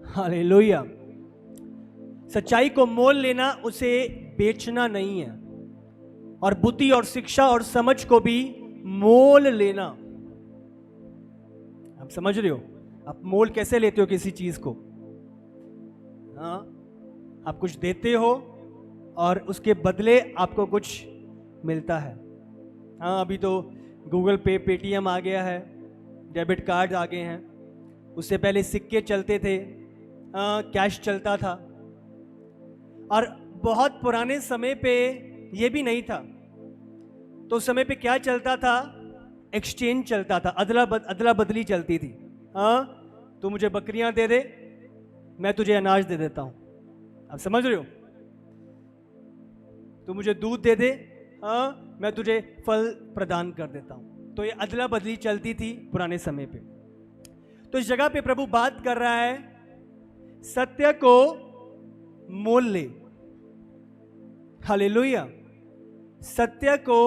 Hallelujah. सच्चाई को मोल लेना उसे बेचना नहीं है, और बुद्धि और शिक्षा और समझ को भी मोल लेना। आप समझ रहे हो? आप मोल कैसे लेते हो किसी चीज को? हाँ, आप कुछ देते हो और उसके बदले आपको कुछ मिलता है। हाँ, अभी तो गूगल पे, पेटीएम आ गया है, डेबिट कार्ड आ गए हैं। उससे पहले सिक्के चलते थे, कैश चलता था। और बहुत पुराने समय पे ये भी नहीं था, तो उस समय पे क्या चलता था? एक्सचेंज चलता था, अदला बदली चलती थी। हाँ, तू मुझे बकरियां दे दे, मैं तुझे अनाज दे देता हूं। आप समझ रहे हो? तू मुझे दूध दे दे, हाँ, मैं तुझे फल प्रदान कर देता हूं। तो ये अदला बदली चलती थी पुराने समय पे। तो इस जगह पे प्रभु बात कर रहा है, सत्य को मोल ले। हालेलुया। सत्य को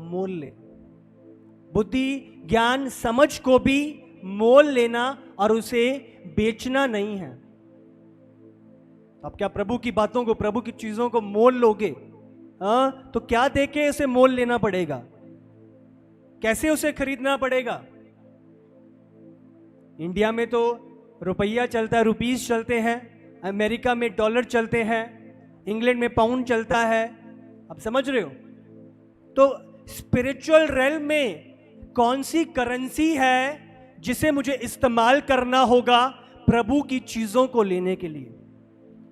मोल ले। बुद्धि, ज्ञान, समझ को भी मोल लेना और उसे बेचना नहीं है। अब क्या प्रभु की बातों को, प्रभु की चीजों को मोल लोगे? हाँ, तो क्या देके उसे मोल लेना पड़ेगा? कैसे उसे खरीदना पड़ेगा? इंडिया में तो रुपया चलता है, रुपीस चलते हैं, अमेरिका में डॉलर चलते हैं, इंग्लैंड में पाउंड चलता है। आप समझ रहे हो? तो स्पिरिचुअल रेल्म में कौन सी करेंसी है जिसे मुझे इस्तेमाल करना होगा प्रभु की चीजों को लेने के लिए,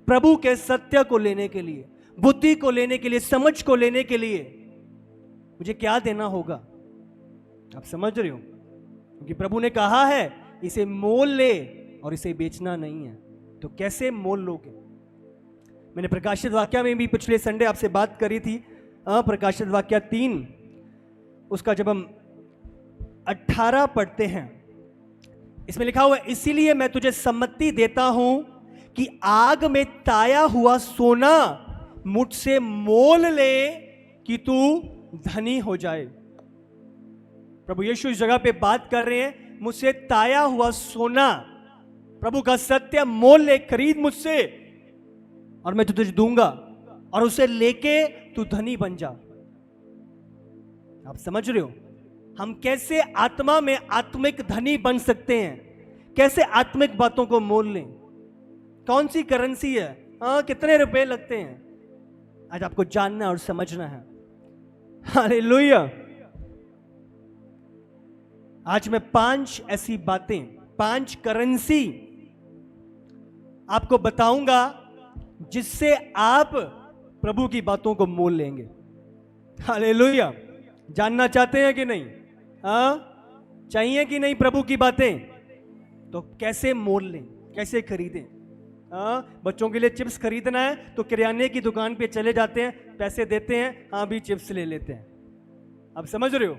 प्रभु के सत्य को लेने के लिए, बुद्धि को लेने के लिए, समझ को लेने के लिए मुझे क्या देना होगा? आप समझ रहे हो? क्योंकि प्रभु ने कहा है इसे मोल ले और इसे बेचना नहीं है। तो कैसे मोल लोगे? मैंने प्रकाशित वाक्य में भी पिछले संडे आपसे बात करी थी, प्रकाशित वाक्य 3, उसका जब हम 18 पढ़ते हैं, इसमें लिखा हुआ है, इसीलिए मैं तुझे सम्मति देता हूं कि आग में ताया हुआ सोना मुझसे मोल ले कि तू धनी हो जाए। प्रभु यीशु इस जगह पे बात कर रहे हैं, मुझसे ताया हुआ सोना, प्रभु का सत्य मोल ले, खरीद मुझसे और मैं तुझे दूंगा, और उसे लेके तू धनी बन जा। आप समझ रहे हो? हम कैसे आत्मा में आत्मिक धनी बन सकते हैं? कैसे आत्मिक बातों को मोल लें? कौन सी करेंसी है? कितने रुपए लगते हैं? आज आपको जानना और समझना है। हालेलुया। आज मैं 5 ऐसी बातें, 5 करेंसी आपको बताऊंगा जिससे आप प्रभु की बातों को मोल लेंगे। हालेलुया। जानना चाहते हैं कि नहीं? चाहिए कि नहीं प्रभु की बातें? तो कैसे मोल लें, कैसे खरीदें? बच्चों के लिए चिप्स खरीदना है तो किराने की दुकान पे चले जाते हैं, पैसे देते हैं, हाँ भी चिप्स ले लेते हैं। आप समझ रहे हो?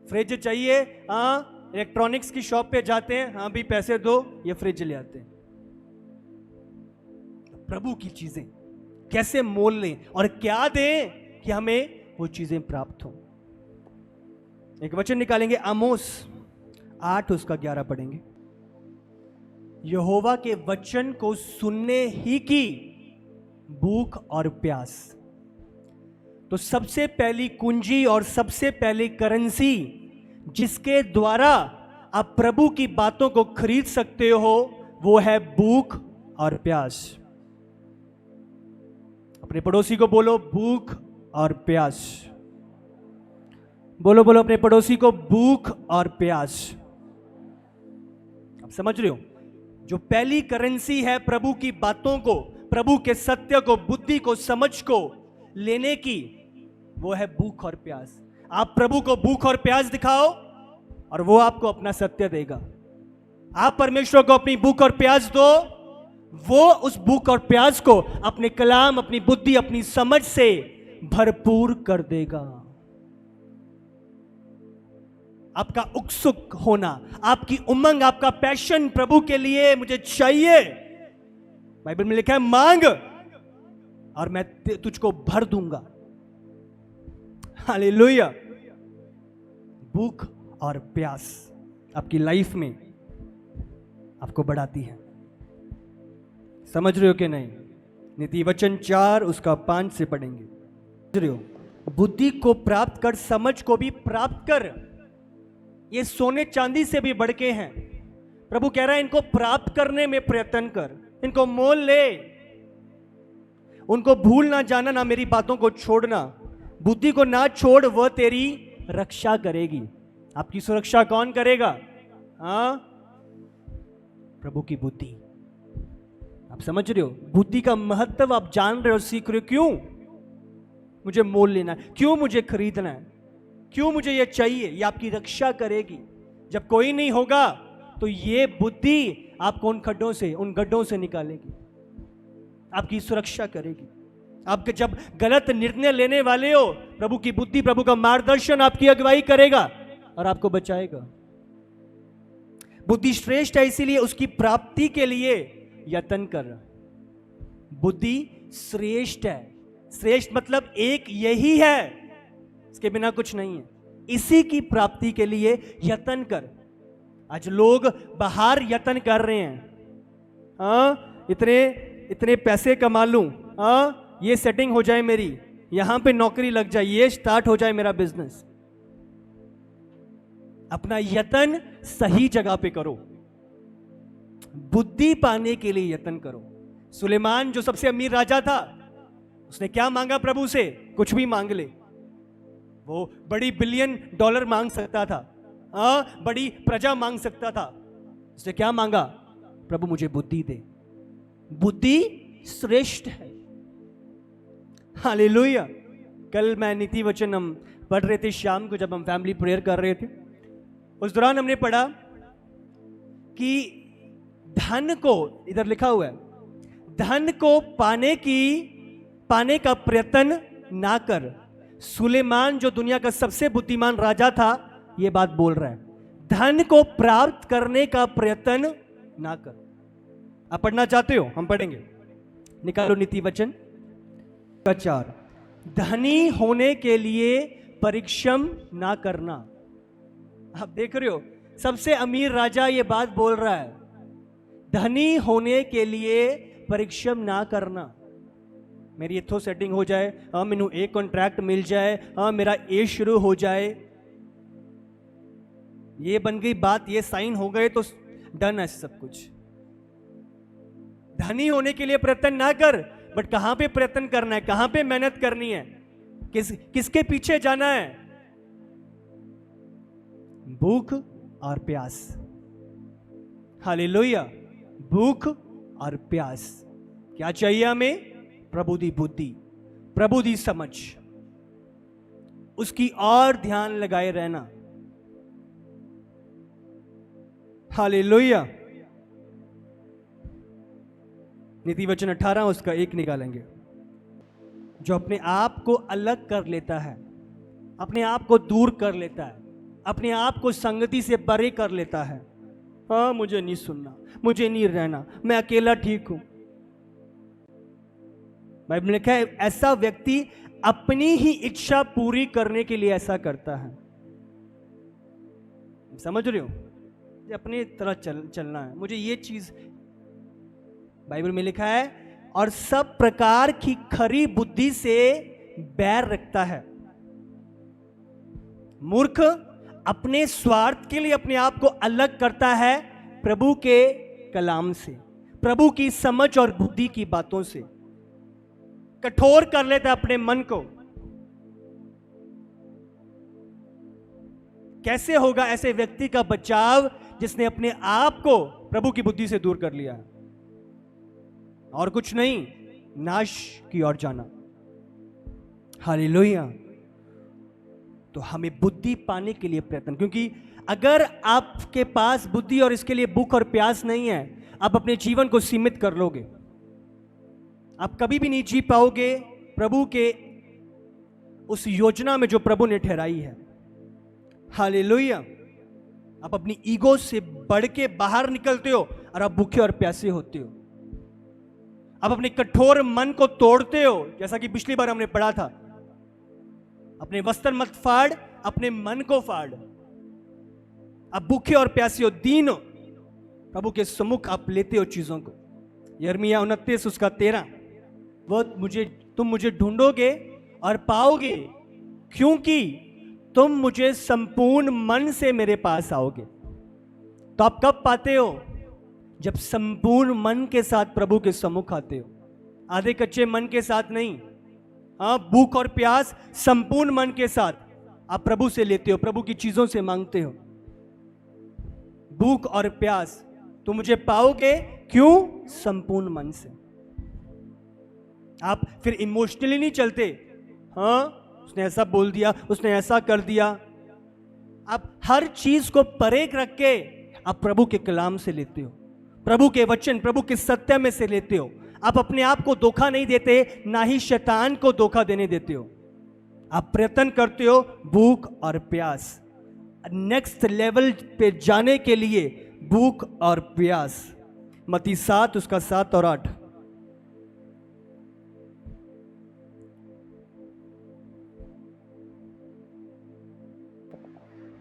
फ्रिज चाहिए, हाँ इलेक्ट्रॉनिक्स की शॉप पे जाते हैं, हाँ भी पैसे दो, ये फ्रिज ले आते हैं। प्रभु की चीजें कैसे मोल लें और क्या दें कि हमें वो चीजें प्राप्त हो। एक वचन निकालेंगे, आमोस 8 उसका 11 पढ़ेंगे। यहोवा के वचन को सुनने ही की भूख और प्यास। तो सबसे पहली कुंजी और सबसे पहली करेंसी जिसके द्वारा आप प्रभु की बातों को खरीद सकते हो, वो है भूख और प्यास। अपने पड़ोसी को बोलो, भूख और प्यास। बोलो बोलो अपने पड़ोसी को, भूख और प्यास। आप समझ रहे हो? जो पहली करेंसी है प्रभु की बातों को, प्रभु के सत्य को, बुद्धि को, समझ को लेने की, वो है भूख और प्यास। आप प्रभु को भूख और प्यास दिखाओ और वो आपको अपना सत्य देगा। आप परमेश्वर को अपनी भूख और प्यास दो, वो उस भूख और प्यास को अपने कलाम, अपनी बुद्धि, अपनी समझ से भरपूर कर देगा। आपका उत्सुक होना, आपकी उमंग, आपका पैशन प्रभु के लिए, मुझे चाहिए, बाइबल में लिखा है मांग और मैं तुझको भर दूंगा। हालेलुया। भूख और प्यास आपकी लाइफ में आपको बढ़ाती है। समझ रहे हो कि नहीं? नीति वचन 4 उसका 5 से पढ़ेंगे। समझ रहे हो? बुद्धि को प्राप्त कर, समझ को भी प्राप्त कर, ये सोने चांदी से भी बढ़ के हैं। प्रभु कह रहा है इनको प्राप्त करने में प्रयत्न कर, इनको मोल ले, उनको भूल ना जाना, ना मेरी बातों को छोड़ना। बुद्धि को ना छोड़, वह तेरी रक्षा करेगी। आपकी सुरक्षा कौन करेगा? हाँ, प्रभु की बुद्धि। आप समझ रहे हो? बुद्धि का महत्व आप जान रहे हो, सीख रहे हो। क्यों मुझे मोल लेना है, क्यों मुझे खरीदना है, क्यों मुझे ये चाहिए? ये आपकी रक्षा करेगी। जब कोई नहीं होगा तो ये बुद्धि आपको उन गड्ढों से निकालेगी, आपकी सुरक्षा करेगी। आप जब गलत निर्णय लेने वाले हो, प्रभु की बुद्धि, प्रभु का मार्गदर्शन आपकी अगुवाई करेगा और आपको बचाएगा। बुद्धि श्रेष्ठ है, इसीलिए उसकी प्राप्ति के लिए यत्न कर। बुद्धि श्रेष्ठ है। श्रेष्ठ मतलब एक यही है, इसके बिना कुछ नहीं है। इसी की प्राप्ति के लिए यत्न कर। आज लोग बाहर यत्न कर रहे हैं। हाँ, इतने पैसे कमा लूं, हाँ, ये सेटिंग हो जाए मेरी, यहां पे नौकरी लग जाए, ये स्टार्ट हो जाए मेरा बिजनेस। अपना यत्न सही जगह पे करो, बुद्धि पाने के लिए यत्न करो। सुलेमान जो सबसे अमीर राजा था, उसने क्या मांगा प्रभु से? कुछ भी मांग ले। वो बड़ी $1 बिलियन मांग सकता था, बड़ी प्रजा मांग सकता था। उसने क्या मांगा? प्रभु मुझे बुद्धि दे। बुद्धि श्रेष्ठ है। हालेलुया। कल मैं नीति वचन हम पढ़ रहे थे शाम को, जब हम फैमिली प्रेयर कर रहे थे। उस दौरान हमने पढ़ा कि धन को, इधर लिखा हुआ है, धन को पाने का प्रयत्न ना कर। सुलेमान जो दुनिया का सबसे बुद्धिमान राजा था, यह बात बोल रहा है, धन को प्राप्त करने का प्रयत्न ना कर। आप पढ़ना चाहते हो? हम पढ़ेंगे। निकालो नीति वचन 4। धनी होने के लिए परिश्रम ना करना। आप देख रहे हो, सबसे अमीर राजा ये बात बोल रहा है, धनी होने के लिए परिश्रम ना करना। मेरी इथो सेटिंग हो जाए, हाँ, मैनू एक कॉन्ट्रैक्ट मिल जाए, हाँ, मेरा ए शुरू हो जाए, ये बन गई बात, ये साइन हो गए तो डन है सब कुछ। धनी होने के लिए प्रयत्न ना कर, बट कहां पे प्रयत्न करना है, कहां पे मेहनत करनी है, किसके पीछे जाना है? भूख और प्यास। हालेलुया। भूख और प्यास। क्या चाहिए हमें? प्रभु दी बुद्धि, प्रभु दी समझ, उसकी और ध्यान लगाए रहना। हालेलुया। नीति वचन 18 उसका 1 निकालेंगे। जो अपने आप को अलग कर लेता है, अपने आप को दूर कर लेता है, अपने आप को संगति से परे कर लेता है, हाँ, मुझे नहीं सुनना, मुझे नहीं रहना, मैं अकेला ठीक हूं। बाइबल में लिखा है, ऐसा व्यक्ति अपनी ही इच्छा पूरी करने के लिए ऐसा करता है। समझ रहे हो? अपनी तरह चलना है, मुझे ये चीज, बाइबल में लिखा है, और सब प्रकार की खरी बुद्धि से बैर रखता है। मूर्ख अपने स्वार्थ के लिए अपने आप को अलग करता है प्रभु के कलाम से, प्रभु की समझ और बुद्धि की बातों से। कठोर कर लेता है अपने मन को। कैसे होगा ऐसे व्यक्ति का बचाव जिसने अपने आप को प्रभु की बुद्धि से दूर कर लिया है? और कुछ नहीं, नाश की ओर जाना। हालेलुया। तो हमें बुद्धि पाने के लिए प्रयत्न, क्योंकि अगर आपके पास बुद्धि और इसके लिए भूख और प्यास नहीं है, आप अपने जीवन को सीमित कर लोगे। आप कभी भी नहीं जी पाओगे प्रभु के उस योजना में जो प्रभु ने ठहराई है। हालेलुया। आप अपनी ईगो से बढ़ के बाहर निकलते हो और आप भूखे और प्यासे होते हो। आप अपने कठोर मन को तोड़ते हो, जैसा कि पिछली बार हमने पढ़ा था, अपने वस्त्र मत फाड़, अपने मन को फाड़। आप भूखे और प्यासे हो, दीन हो, प्रभु के सम्मुख आप लेते हो चीजों को। यिर्मयाह 29 उसका 13, वो तुम मुझे ढूंढोगे और पाओगे, क्योंकि तुम मुझे संपूर्ण मन से मेरे पास आओगे। तो आप कब पाते हो? जब संपूर्ण मन के साथ प्रभु के सम्मुख आते हो, आधे कच्चे मन के साथ नहीं। हाँ, भूख और प्यास संपूर्ण मन के साथ आप प्रभु से लेते हो, प्रभु की चीजों से मांगते हो। भूख और प्यास, तो मुझे पाओगे, क्यों? संपूर्ण मन से। आप फिर इमोशनली नहीं चलते। हाँ, उसने ऐसा बोल दिया, उसने ऐसा कर दिया। आप हर चीज को परेख रख के आप प्रभु के कलाम से लेते हो, प्रभु के वचन, प्रभु के सत्य में से लेते हो। आप अपने आप को धोखा नहीं देते, ना ही शैतान को धोखा देने देते हो। आप प्रयत्न करते हो भूख और प्यास, नेक्स्ट लेवल पे जाने के लिए भूख और प्यास। मत्ती 7 उसका 7 और 8।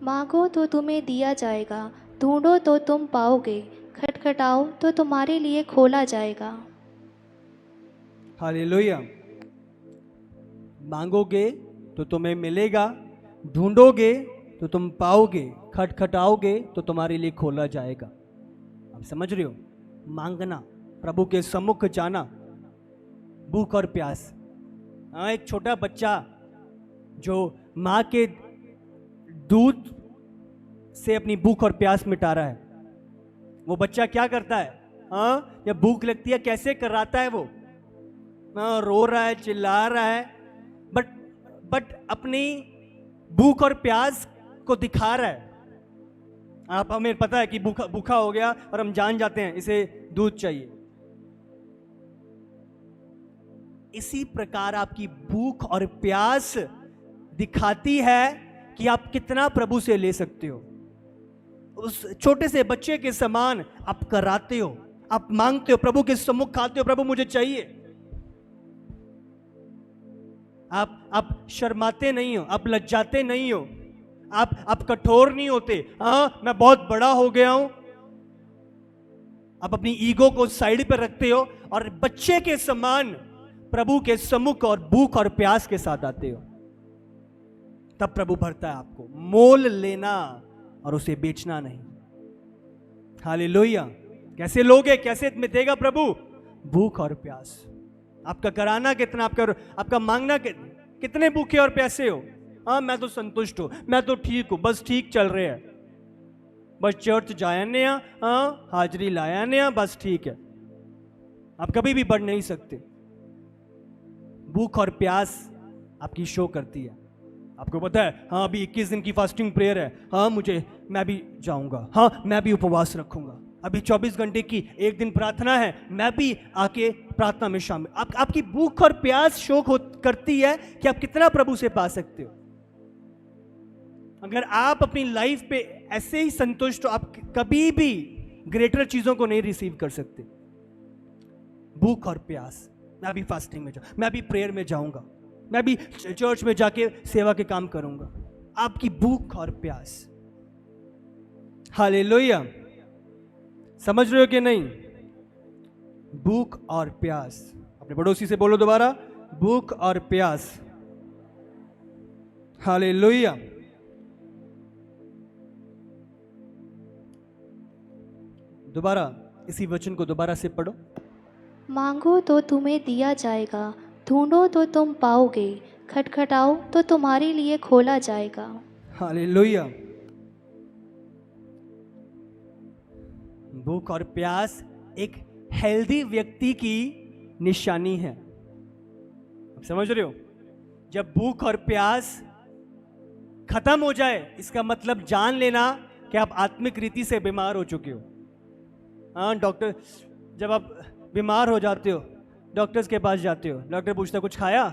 मांगो तो तुम्हें दिया जाएगा, ढूंढो तो तुम पाओगे, खटखटाओ तो तुम्हारे लिए खोला जाएगा। हालेलुया। मांगोगे तो तुम्हें मिलेगा, ढूंढोगे तो तुम पाओगे, खटखटाओगे तो तुम्हारे लिए खोला जाएगा। आप समझ रहे हो? मांगना, प्रभु के सम्मुख जाना, भूख और प्यास। हाँ, एक छोटा बच्चा जो माँ के दूध से अपनी भूख और प्यास मिटा रहा है, वो बच्चा क्या करता है? हाँ, जब भूख लगती है कैसे कराता है वो? हाँ, रो रहा है, चिल्ला रहा है, बट अपनी भूख और प्यास को दिखा रहा है। आप, हमें पता है कि भूखा हो गया और हम जान जाते हैं इसे दूध चाहिए। इसी प्रकार आपकी भूख और प्यास दिखाती है कि आप कितना प्रभु से ले सकते हो। उस छोटे से बच्चे के समान आप कराते हो, आप मांगते हो, प्रभु के सम्मुख आते हो, प्रभु मुझे चाहिए। आप शर्माते नहीं हो, आप लज्जाते नहीं हो, आप कठोर नहीं होते। हाँ, मैं बहुत बड़ा हो गया हूं। आप अपनी ईगो को साइड पर रखते हो और बच्चे के समान प्रभु के सम्मुख और भूख और प्यास के साथ आते हो। तब प्रभु भरता है आपको। मोल लेना और उसे बेचना नहीं। हालेलुया। कैसे लोगे? कैसे देगा प्रभु? भूख और प्यास। आपका कराना कितना, आपका मांगना कितने भूखे और प्यासे हो? हाँ, मैं तो संतुष्ट हूं, मैं तो ठीक हूं, बस ठीक चल रहे हैं, बस चर्च जाया नया, हाँ हाजरी लाया नया, बस ठीक है। आप कभी भी बढ़ नहीं सकते। भूख और प्यास आपकी शो करती है। आपको पता है, हाँ अभी 21 दिन की फास्टिंग प्रेयर है, हाँ मैं भी जाऊंगा, हाँ मैं भी उपवास रखूंगा। अभी 24 घंटे की एक दिन प्रार्थना है, मैं भी आके प्रार्थना में शामिल। आपकी भूख और प्यास शो करती है कि आप कितना प्रभु से पा सकते हो। अगर आप अपनी लाइफ पे ऐसे ही संतुष्ट हो, आप कभी भी ग्रेटर चीजों को नहीं रिसीव कर सकते। भूख और प्यास, मैं भी फास्टिंग में जाऊँ, मैं भी प्रेयर में जाऊंगा, मैं भी चर्च में जाके सेवा के काम करूंगा। आपकी भूख और प्यास। हालेलुया। समझ रहे हो कि नहीं? भूख और प्यास। अपने पड़ोसी से बोलो दोबारा, भूख और प्यास। हालेलुया। दोबारा इसी वचन को दोबारा से पढ़ो। मांगो तो तुम्हें दिया जाएगा, ढूंढो तो तुम पाओगे, खटखटाओ तो तुम्हारे लिए खोला जाएगा। हालेलुया। भूख और प्यास एक हेल्दी व्यक्ति की निशानी है। आप समझ रहे हो? जब भूख और प्यास खत्म हो जाए, इसका मतलब जान लेना कि आप आत्मिक रीति से बीमार हो चुके हो। हाँ, डॉक्टर, जब आप बीमार हो जाते हो, डॉक्टर्स के पास जाते हो, डॉक्टर पूछता कुछ खाया?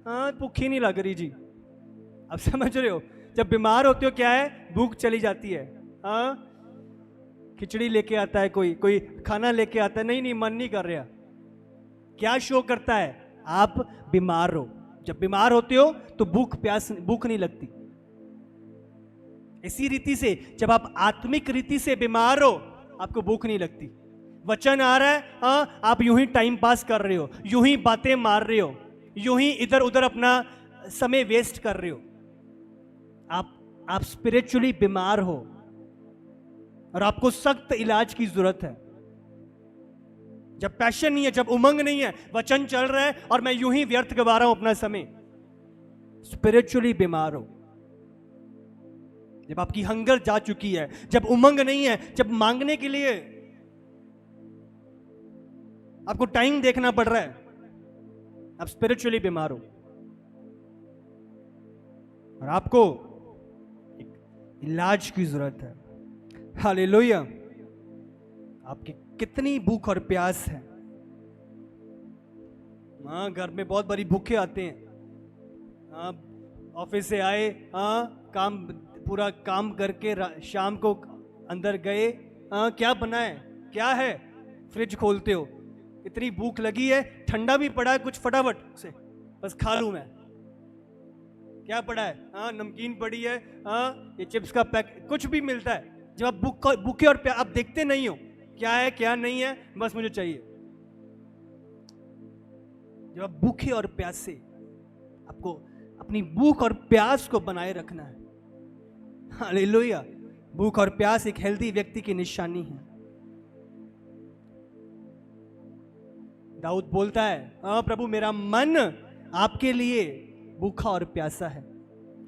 हाँ, भूख ही नहीं लग रही जी। आप समझ रहे हो? जब बीमार होते हो क्या है, भूख चली जाती है। हाँ, खिचड़ी लेके आता है, कोई खाना लेके आता है, नहीं मन नहीं कर रहा। क्या शो करता है? आप बीमार हो। जब बीमार होते हो तो भूख नहीं लगती। इसी रीति से जब आप आत्मिक रीति से बीमार हो, आपको भूख नहीं लगती। वचन आ रहा है, हाँ, आप यूं ही टाइम पास कर रहे हो, यूं ही बातें मार रहे हो, यूं ही इधर उधर अपना समय वेस्ट कर रहे हो। आप स्पिरिचुअली बीमार हो और आपको सख्त इलाज की जरूरत है। जब पैशन नहीं है, जब उमंग नहीं है, वचन चल रहा है और मैं यूं ही व्यर्थ गवा रहा हूं अपना समय, स्पिरिचुअली बीमार हो। जब आपकी हंगर जा चुकी है, जब उमंग नहीं है, जब मांगने के लिए आपको टाइम देखना पड़ रहा है, आप स्पिरिचुअली बीमार हो और आपको इलाज की जरूरत है। हालेलुया। आपकी कितनी भूख और प्यास है। हाँ, घर में बहुत बड़ी भूखे आते हैं। हाँ, ऑफिस से आए, हाँ, पूरा काम करके शाम को अंदर गए, हाँ, क्या बनाए, क्या है, फ्रिज खोलते हो, इतनी भूख लगी है, ठंडा भी पड़ा है, कुछ फटाफट से बस खा लूं मैं। क्या पड़ा है, हाँ, नमकीन पड़ी है, हाँ, ये चिप्स का पैक, कुछ भी मिलता है। जब आप भूखे और आप देखते नहीं हो क्या है क्या नहीं है, बस मुझे चाहिए। जब आप भूखे और प्यासे, आपको अपनी भूख और प्यास को बनाए रखना है। हालेलुया। भूख और प्यास एक हेल्दी व्यक्ति की निशानी है। दाऊद बोलता है, हाँ प्रभु, मेरा मन आपके लिए भूखा और प्यासा है,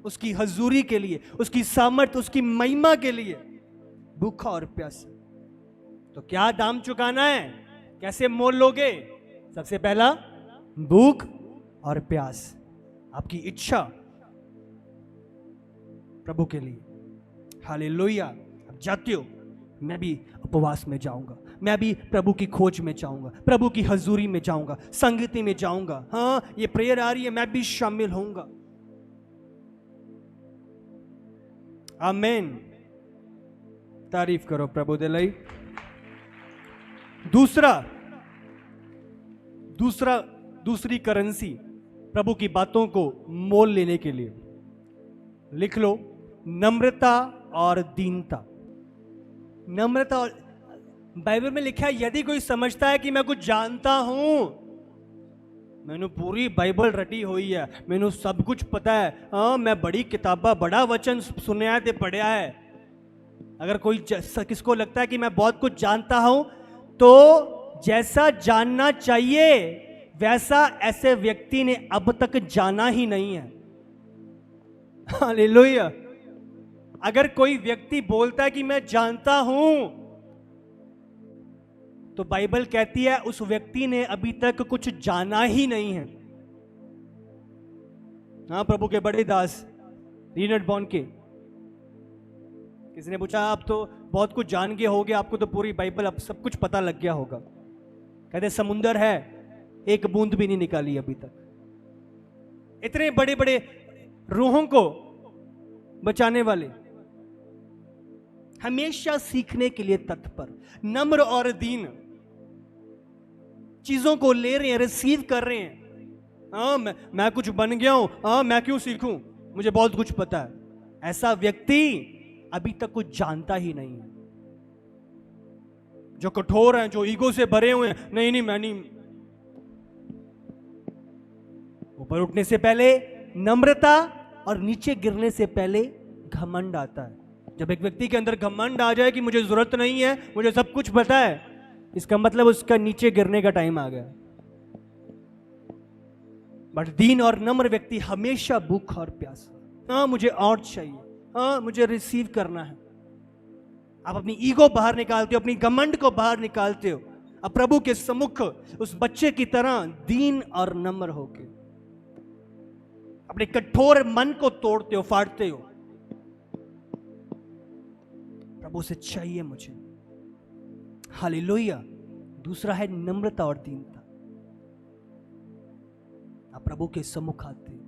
उसकी हजूरी के लिए, उसकी सामर्थ, उसकी महिमा के लिए भूखा और प्यासा। तो क्या दाम चुकाना है, कैसे मोल लोगे? सबसे पहला भूख और प्यास, आपकी इच्छा प्रभु के लिए। हालेलुया। आप जाते हो, मैं भी उपवास में जाऊंगा, मैं भी प्रभु की खोज में जाऊंगा, प्रभु की हजूरी में जाऊंगा, संगति में जाऊंगा। हाँ, ये प्रेयर आ रही है, मैं भी शामिल होऊंगा। आमीन। तारीफ करो प्रभु दे लई। दूसरी करेंसी प्रभु की बातों को मोल लेने के लिए, लिख लो, नम्रता और दीनता। नम्रता और, बाइबल में लिखा है, यदि कोई समझता है कि मैं कुछ जानता हूं, मैंने पूरी बाइबल रटी हुई है, मैंने सब कुछ पता है, हाँ, मैं बड़ी किताबा, बड़ा वचन सुनया ते पढ़िया है। अगर कोई किसको लगता है कि मैं बहुत कुछ जानता हूं, तो जैसा जानना चाहिए वैसा ऐसे व्यक्ति ने अब तक जाना ही नहीं है। हालेलुया। अगर कोई व्यक्ति बोलता है कि मैं जानता हूं, तो बाइबल कहती है उस व्यक्ति ने अभी तक कुछ जाना ही नहीं है। हाँ, प्रभु के बड़े दास रीनट बॉन के, किसी ने पूछा, आप तो बहुत कुछ जान गए होगे, आपको तो पूरी बाइबल, अब सब कुछ पता लग गया होगा। कहते समुंदर है, एक बूंद भी नहीं निकाली अभी तक। इतने बड़े बड़े रूहों को बचाने वाले, हमेशा सीखने के लिए तत्पर, नम्र और दीन, चीजों को ले रहे हैं, रिसीव कर रहे हैं। हाँ, मैं कुछ बन गया हूं, हाँ, मैं क्यों सीखूं, मुझे बहुत कुछ पता है। ऐसा व्यक्ति अभी तक कुछ जानता ही नहीं है। जो कठोर हैं, जो ईगो से भरे हुए हैं, नहीं मैं नहीं। ऊपर उठने से पहले नम्रता और नीचे गिरने से पहले घमंड आता है। जब एक व्यक्ति के अंदर घमंड आ जाए कि मुझे जरूरत नहीं है, मुझे सब कुछ पता है, इसका मतलब उसका नीचे गिरने का टाइम आ गया। बट दीन और नम्र व्यक्ति हमेशा भूख और प्यास, हाँ मुझे और चाहिए, हाँ मुझे रिसीव करना है। आप अपनी ईगो बाहर निकालते हो, अपनी घमंड को बाहर निकालते हो, अब प्रभु के सम्मुख उस बच्चे की तरह दीन और नम्र होके अपने कठोर मन को तोड़ते हो, फाड़ते हो। प्रभु से चाहिए मुझे। हालेलुया। दूसरा है नम्रता और दीनता। आप प्रभु के सम्मुख आते हो,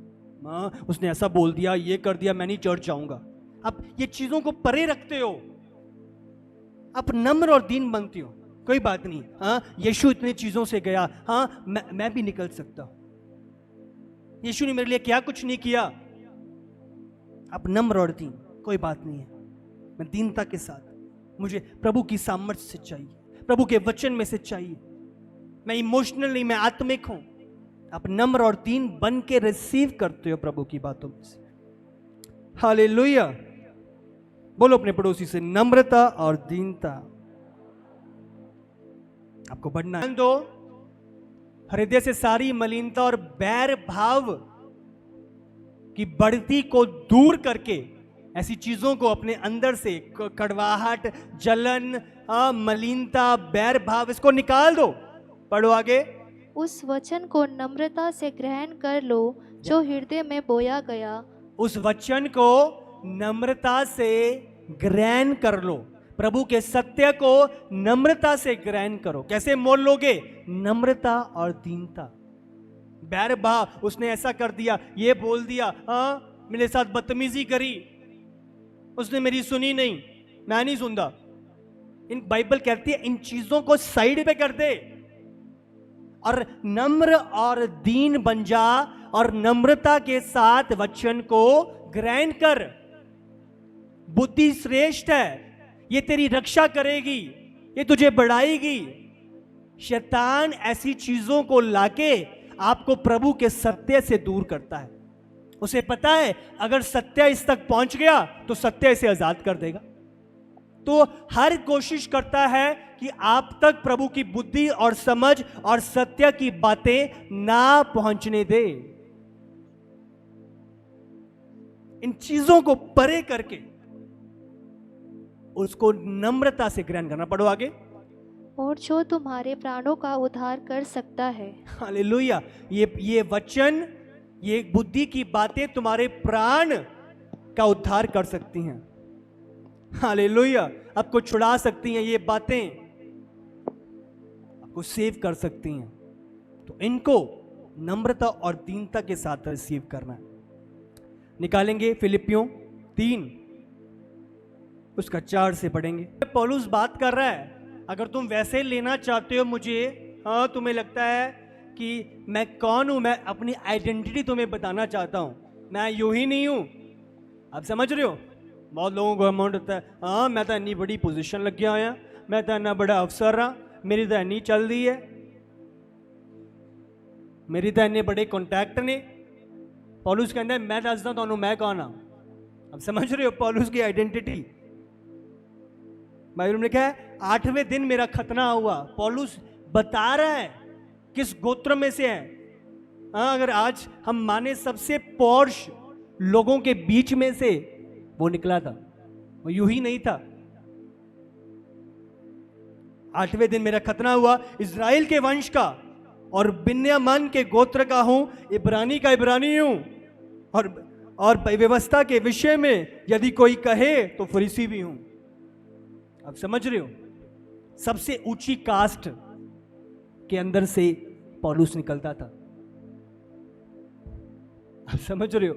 मां उसने ऐसा बोल दिया, ये कर दिया, मैं नहीं चर्च जाऊंगा। आप ये चीजों को परे रखते हो, आप नम्र और दीन बनते हो। कोई बात नहीं, हाँ यीशु इतनी चीजों से गया, हाँ मैं भी निकल सकता हूं। यीशु ने मेरे लिए क्या कुछ नहीं किया। आप नम्र और दीन, कोई बात नहीं है, मैं दीनता के साथ मुझे प्रभु की सामर्थ्य से चाहिए, प्रभु के वचन में से चाहिए। मैं इमोशनल नहीं, मैं आत्मिक हूं। आप नम्र और दीन बन के रिसीव करते हो प्रभु की बातों में से। हालेलुया। बोलो अपने पड़ोसी से, नम्रता और दीनता। आपको बढ़ना है। दो, हृदय से सारी मलिनता और बैर भाव की बढ़ती को दूर करके ऐसी चीजों को अपने अंदर से, कड़वाहट, जलन, मलिनता, बैर भाव, इसको निकाल दो। पढ़ो आगे। उस वचन को नम्रता से ग्रहण कर लो जो हृदय में बोया गया। उस वचन को नम्रता से ग्रहण कर लो। प्रभु के सत्य को नम्रता से ग्रहण करो। कैसे मोल लोगे? नम्रता और दीनता। बैर भाव, उसने ऐसा कर दिया, ये बोल दिया, मेरे साथ बदतमीजी करी, उसने मेरी सुनी नहीं, मैं नहीं सुनता। इन बाइबल कहती है इन चीजों को साइड पे कर दे और नम्र और दीन बन जा और नम्रता के साथ वचन को ग्रहण कर। बुद्धि श्रेष्ठ है, ये तेरी रक्षा करेगी, ये तुझे बढ़ाएगी। शैतान ऐसी चीजों को लाके आपको प्रभु के सत्य से दूर करता है। उसे पता है अगर सत्य इस तक पहुंच गया तो सत्य इसे आजाद कर देगा। तो हर कोशिश करता है कि आप तक प्रभु की बुद्धि और समझ और सत्य की बातें ना पहुंचने दे। इन चीजों को परे करके उसको नम्रता से ग्रहण करना। पढ़ो आगे। और जो तुम्हारे प्राणों का उद्धार कर सकता है। हालेलुया। ये वचन, ये बुद्धि की बातें तुम्हारे प्राण का उद्धार कर सकती हैं। हालेलुया। आपको छुड़ा सकती हैं, ये बातें आपको सेव कर सकती हैं। तो इनको नम्रता और दीनता के साथ रिसीव करना है। निकालेंगे फिलिपियों 3 उसका 4 से पढ़ेंगे। पौलुस बात कर रहा है, अगर तुम वैसे लेना चाहते हो मुझे, तुम्हें लगता है कि मैं कौन हूं, मैं अपनी आइडेंटिटी तुम्हें बताना चाहता हूं, मैं यूं ही नहीं हूं। आप समझ रहे हो? बहुत लोगों को अमाउंट होता है, मैं तो इतनी बड़ी पोजीशन लग गया आया, मैं तो इतना बड़ा अफसर रहा, मेरी तो इतनी चल रही है, मेरी तो इतने बड़े कॉन्टैक्ट ने। पौलुस कहता है मैं दसदा तुहानू मैं कौन हाँ। अब समझ रहे हो पौलुस की आइडेंटिटी? बाइबल में लिखा है 8वें दिन मेरा खतना हुआ। पौलुस बता रहा है किस गोत्र में से है। अगर आज हम माने सबसे पौर्श लोगों के बीच में से वो निकला था, वो यूं ही नहीं था। 8वें दिन मेरा खतना हुआ, इज़राइल के वंश का और बिन्यामीन के गोत्र का हूं, इब्रानी का इब्रानी हूं, और व्यवस्था के विषय में यदि कोई कहे तो फरीसी भी हूं। आप समझ रहे हो? सबसे ऊंची कास्ट के अंदर से पौलुस निकलता था। आप समझ रहे हो?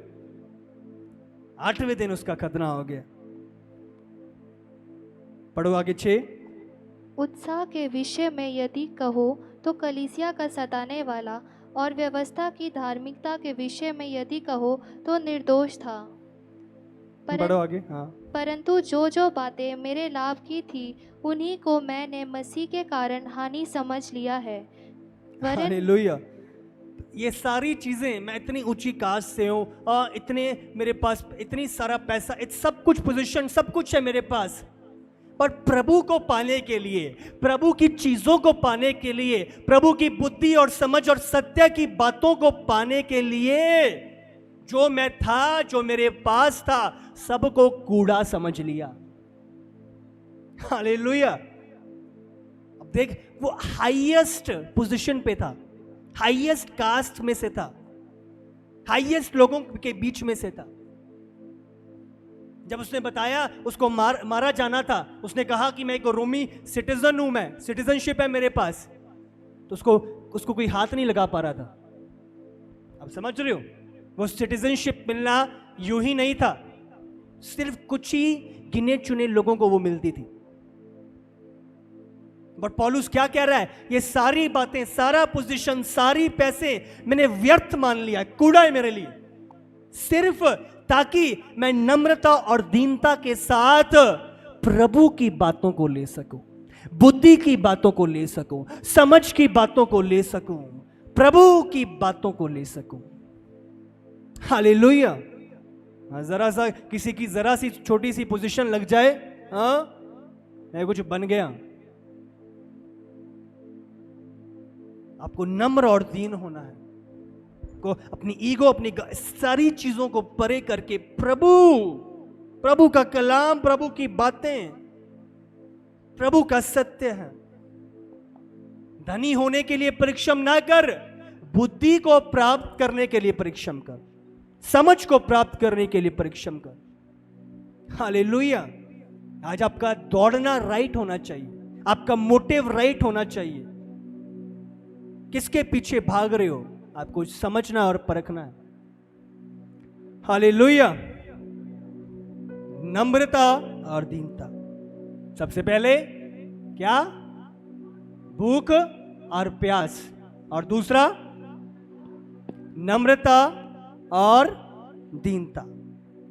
8वें दिन उसका खतना हो गया। पढ़ो आगे 6। उत्साह के विषय में यदि कहो तो कलीसिया का सताने वाला, और व्यवस्था की धार्मिकता के विषय में यदि कहो तो निर्दोष था। पढ़ो आगे। हाँ। परंतु जो जो बातें मेरे लाभ की थी उन्हीं को मैंने मसीह के कारण हानि समझ लिया है। हालेलुया। ये सारी चीजें, मैं इतनी ऊंची कास्ट से हूँ, इतने मेरे पास इतनी सारा पैसा, सब कुछ पोजीशन, सब कुछ है मेरे पास, पर प्रभु को पाने के लिए, प्रभु की चीजों को पाने के लिए, प्रभु की बुद्धि और समझ और सत्य की बातों को पाने के लिए जो मैं था, जो मेरे पास था, सबको कूड़ा समझ लिया। हालेलुया। अब देख, वो हाईएस्ट पोजीशन पे था, हाईएस्ट कास्ट में से था, हाईएस्ट लोगों के बीच में से था। जब उसने बताया उसको मारा जाना था, उसने कहा कि मैं एक रोमी सिटीजन हूं, मैं सिटीजनशिप है मेरे पास, तो उसको कोई हाथ नहीं लगा पा रहा था। अब समझ रहे हो? वो सिटीजनशिप मिलना यूं ही नहीं था, सिर्फ कुछ ही गिने चुने लोगों को वो मिलती थी। बट पौलुस क्या कह रहा है? ये सारी बातें, सारा पोजीशन, सारी पैसे मैंने व्यर्थ मान लिया, कूड़ा है मेरे लिए, सिर्फ ताकि मैं नम्रता और दीनता के साथ प्रभु की बातों को ले सकूं, बुद्धि की बातों को ले सकूं, समझ की बातों को ले सकूं, प्रभु की बातों को ले सकूं। हालेलुया। जरा सा किसी की जरा सी छोटी सी पोजीशन लग जाए, मैं कुछ बन गया। आपको नम्र और दीन होना है, को अपनी ईगो, अपनी सारी चीजों को परे करके प्रभु का कलाम, प्रभु की बातें, प्रभु का सत्य है। धनी होने के लिए परिश्रम ना कर, बुद्धि को प्राप्त करने के लिए परिश्रम कर, समझ को प्राप्त करने के लिए परिश्रम कर। हालेलुया। आज आपका दौड़ना राइट होना चाहिए, आपका मोटिव राइट होना चाहिए। किसके पीछे भाग रहे हो, आपको समझना और परखना है। हालेलुया। नम्रता और दीनता। सबसे पहले क्या? भूख और प्यास, और दूसरा नम्रता और दीनता।